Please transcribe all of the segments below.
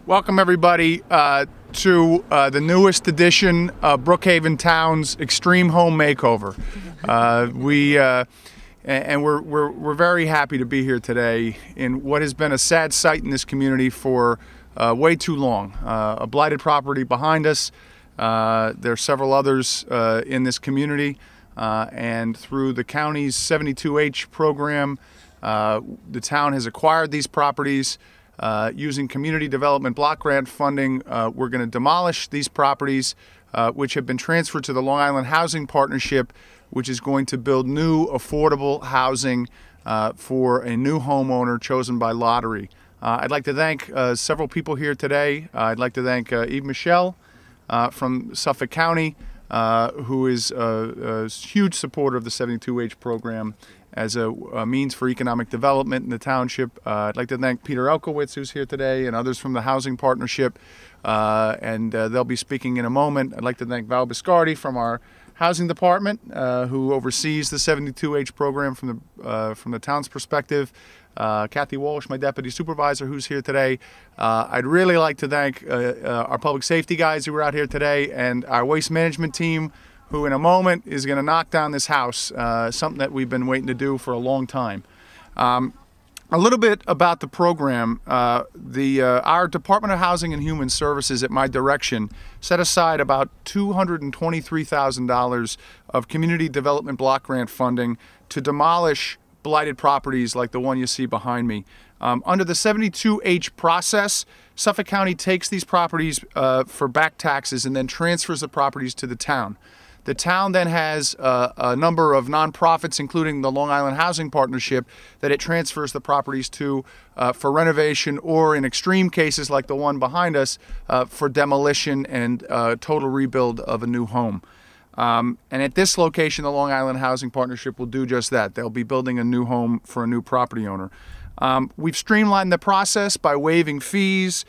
Welcome everybody to the newest edition of Brookhaven Town's Extreme Home Makeover. We're very happy to be here today in what has been a sad sight in this community for way too long. A blighted property behind us. There are several others in this community, and through the county's 72H program, the town has acquired these properties. Using community development block grant funding, we're going to demolish these properties, which have been transferred to the Long Island Housing Partnership, which is going to build new affordable housing for a new homeowner chosen by lottery. I'd like to thank several people here today. I'd like to thank Eve Michelle from Suffolk County, who is a huge supporter of the 72H program as a means for economic development in the township. I'd like to thank Peter Elkowitz, who's here today, and others from the Housing Partnership, and they'll be speaking in a moment. I'd like to thank Val Biscardi from our Housing Department, who oversees the 72H program from the town's perspective. Kathy Walsh, my Deputy Supervisor, who's here today. I'd really like to thank our public safety guys who were out here today, and our waste management team, who in a moment is going to knock down this house, something that we've been waiting to do for a long time. A little bit about the program. Our Department of Housing and Human Services, at my direction, set aside about $223,000 of community development block grant funding to demolish blighted properties like the one you see behind me. Under the 72H process, Suffolk County takes these properties for back taxes and then transfers the properties to the town. The town then has a number of nonprofits, including the Long Island Housing Partnership, that it transfers the properties to for renovation, or in extreme cases like the one behind us, for demolition and total rebuild of a new home. And at this location, the Long Island Housing Partnership will do just that. They'll be building a new home for a new property owner. We've streamlined the process by waiving fees,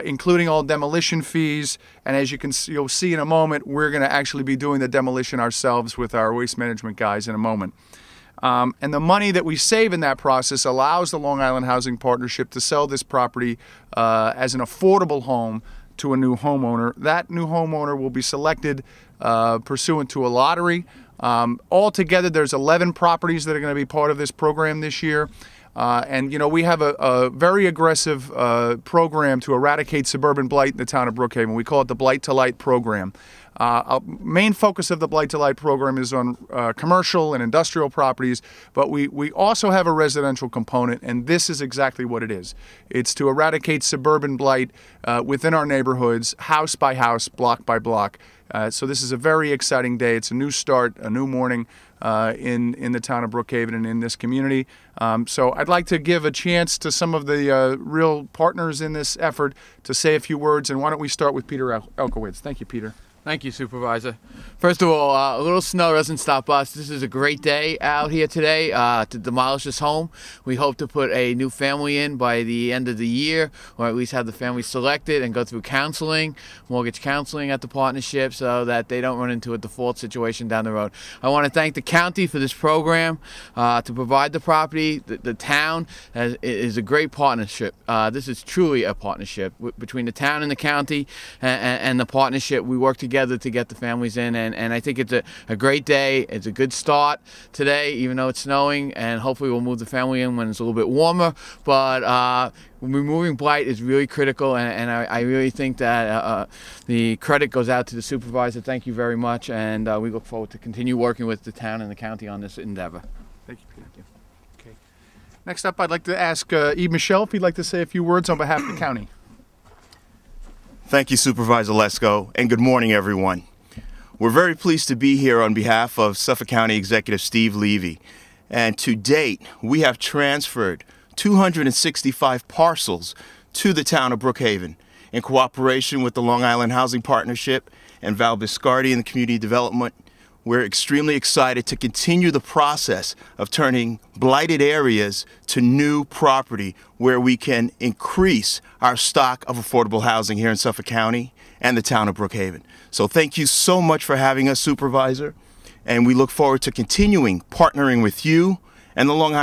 including all demolition fees, and as you'll see in a moment, we're going to actually be doing the demolition ourselves with our waste management guys in a moment. And the money that we save in that process allows the Long Island Housing Partnership to sell this property as an affordable home to a new homeowner. That new homeowner will be selected pursuant to a lottery. Altogether, there's 11 properties that are going to be part of this program this year. And, you know, we have a very aggressive program to eradicate suburban blight in the town of Brookhaven. We call it the Blight to Light program. Main focus of the Blight to Light program is on commercial and industrial properties, but we also have a residential component, and this is exactly what it is. It's to eradicate suburban blight within our neighborhoods, house by house, block by block. So this is a very exciting day. It's a new start, a new morning in the town of Brookhaven and in this community. So I'd like to give a chance to some of the real partners in this effort to say a few words, and why don't we start with Peter Elkowitz. Thank you, Peter. Thank you, Supervisor. First of all, a little snow doesn't stop us. This is a great day out here today to demolish this home. We hope to put a new family in by the end of the year, or at least have the family selected and go through counseling, mortgage counseling at the partnership, so that they don't run into a default situation down the road. I want to thank the county for this program to provide the property. The town is a great partnership. This is truly a partnership between the town and the county, and the partnership. We work together to get the families in, and I think it's a great day. It's a good start today, even though it's snowing, and hopefully we'll move the family in when it's a little bit warmer. But removing blight is really critical, and I really think that the credit goes out to the supervisor. Thank you very much, and we look forward to continue working with the town and the county on this endeavor. Thank you, Peter. Okay. Next up, I'd like to ask Eve Michelle if you'd like to say a few words on behalf of the county. Thank you, Supervisor Lesko, and good morning, everyone. We're very pleased to be here on behalf of Suffolk County Executive Steve Levy. And to date, we have transferred 265 parcels to the town of Brookhaven in cooperation with the Long Island Housing Partnership and Val Biscardi and the Community Development. We're extremely excited to continue the process of turning blighted areas to new property where we can increase our stock of affordable housing here in Suffolk County and the town of Brookhaven. So thank you so much for having us, Supervisor, and we look forward to continuing partnering with you and the Long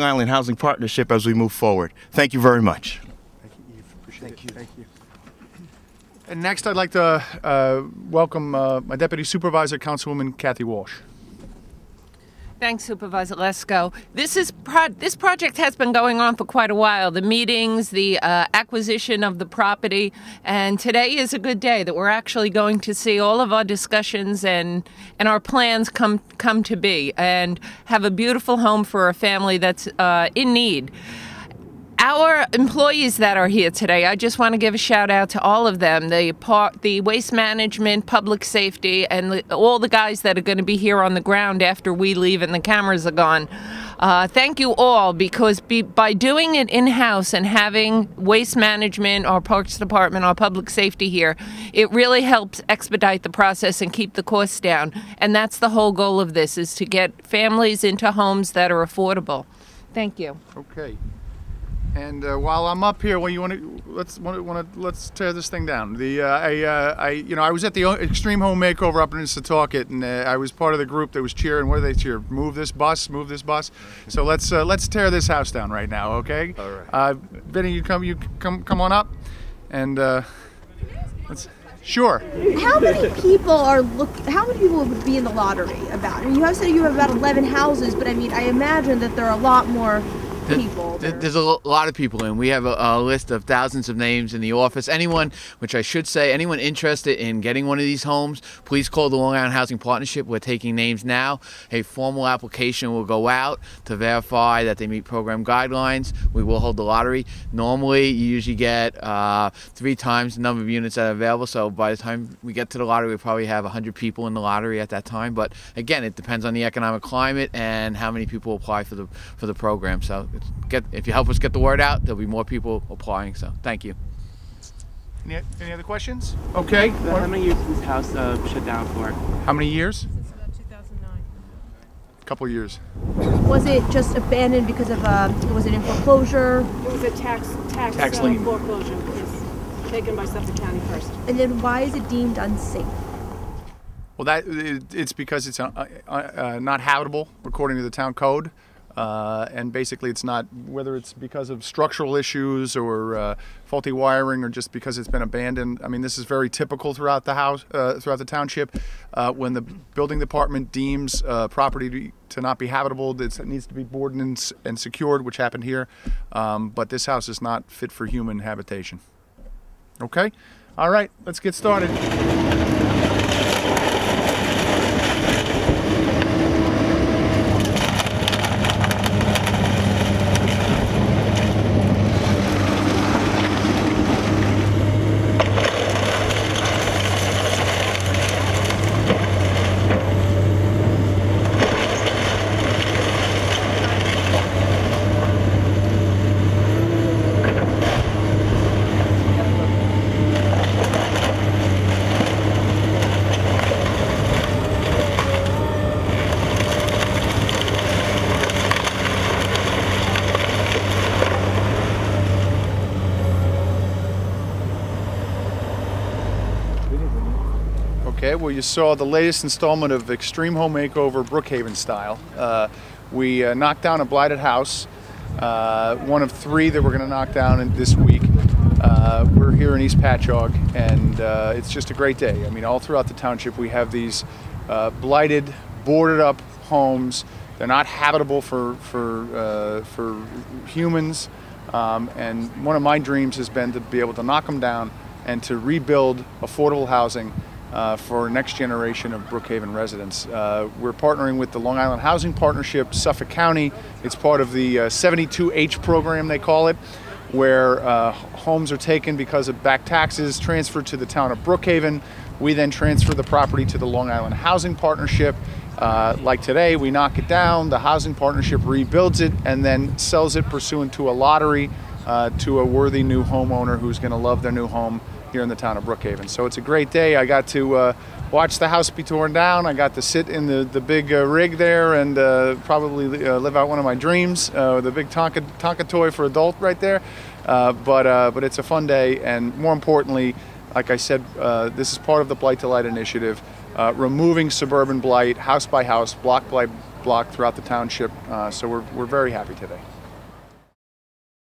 Island Housing Partnership as we move forward. Thank you very much. Thank you, Eve. Appreciate it. Thank you. And next, I'd like to welcome my Deputy Supervisor, Councilwoman Kathy Walsh. Thanks, Supervisor Lesko. This project has been going on for quite a while. The meetings, the acquisition of the property, and today is a good day that we're actually going to see all of our discussions and our plans come to be, and have a beautiful home for a family that's in need. Our employees that are here today, I just want to give a shout out to all of them, the waste management, public safety, and all the guys that are going to be here on the ground after we leave and the cameras are gone. Thank you all, because by doing it in-house and having waste management, our parks department, our public safety here, it really helps expedite the process and keep the costs down. And that's the whole goal of this, is to get families into homes that are affordable. Thank you. Okay. And while I'm up here, well, let's tear this thing down. I was at the Extreme Home Makeover up in Setauket, and I was part of the group that was cheering. What do they cheer? Move this bus, move this bus. So let's tear this house down right now, okay? All right. Vinny, you come on up, and let's. Sure. How many people would be in the lottery about? I mean, you have said you have about 11 houses, but I mean, I imagine that there are a lot more people. There's a lot of people in. We have a list of thousands of names in the office. Anyone, which I should say, anyone interested in getting one of these homes, please call the Long Island Housing Partnership. We're taking names now. A formal application will go out to verify that they meet program guidelines. We will hold the lottery. Normally, you usually get 3 times the number of units that are available. So by the time we get to the lottery, we probably have 100 people in the lottery at that time. But again, it depends on the economic climate and how many people apply for the program. So if you help us get the word out, there'll be more people applying. So thank you. Any other questions? Okay. How many years was this house shut down for? How many years? Since about 2009. A couple of years. Was it just abandoned because of was it in foreclosure? It was a tax lien foreclosure. Yes, taken by Suffolk County first. And then why is it deemed unsafe? Well, it's because it's not habitable according to the town code. And basically it's not, whether it's because of structural issues or faulty wiring or just because it's been abandoned. I mean, this is very typical throughout the township. When the building department deems property to not be habitable, it needs to be boarded and secured, which happened here. But this house is not fit for human habitation. Okay? All right, let's get started. Okay, well, you saw the latest installment of Extreme Home Makeover Brookhaven style. We knocked down a blighted house, one of 3 that we're going to knock down this week. We're here in East Patchogue, and it's just a great day. I mean, all throughout the township we have these blighted, boarded up homes. They're not habitable for humans, and one of my dreams has been to be able to knock them down and to rebuild affordable housing for next generation of Brookhaven residents. We're partnering with the Long Island Housing Partnership, Suffolk County. It's part of the 72H program, they call it, where homes are taken because of back taxes, transferred to the town of Brookhaven. We then transfer the property to the Long Island Housing Partnership. Like today, we knock it down, the Housing Partnership rebuilds it, and then sells it pursuant to a lottery to a worthy new homeowner who's going to love their new home here in the town of Brookhaven. So it's a great day. I got to watch the house be torn down. I got to sit in the big rig there and probably live out one of my dreams, the big Tonka toy for adult right there. But it's a fun day, and more importantly, like I said, this is part of the Blight to Light initiative, removing suburban blight, house by house, block by block throughout the township. So we're very happy today.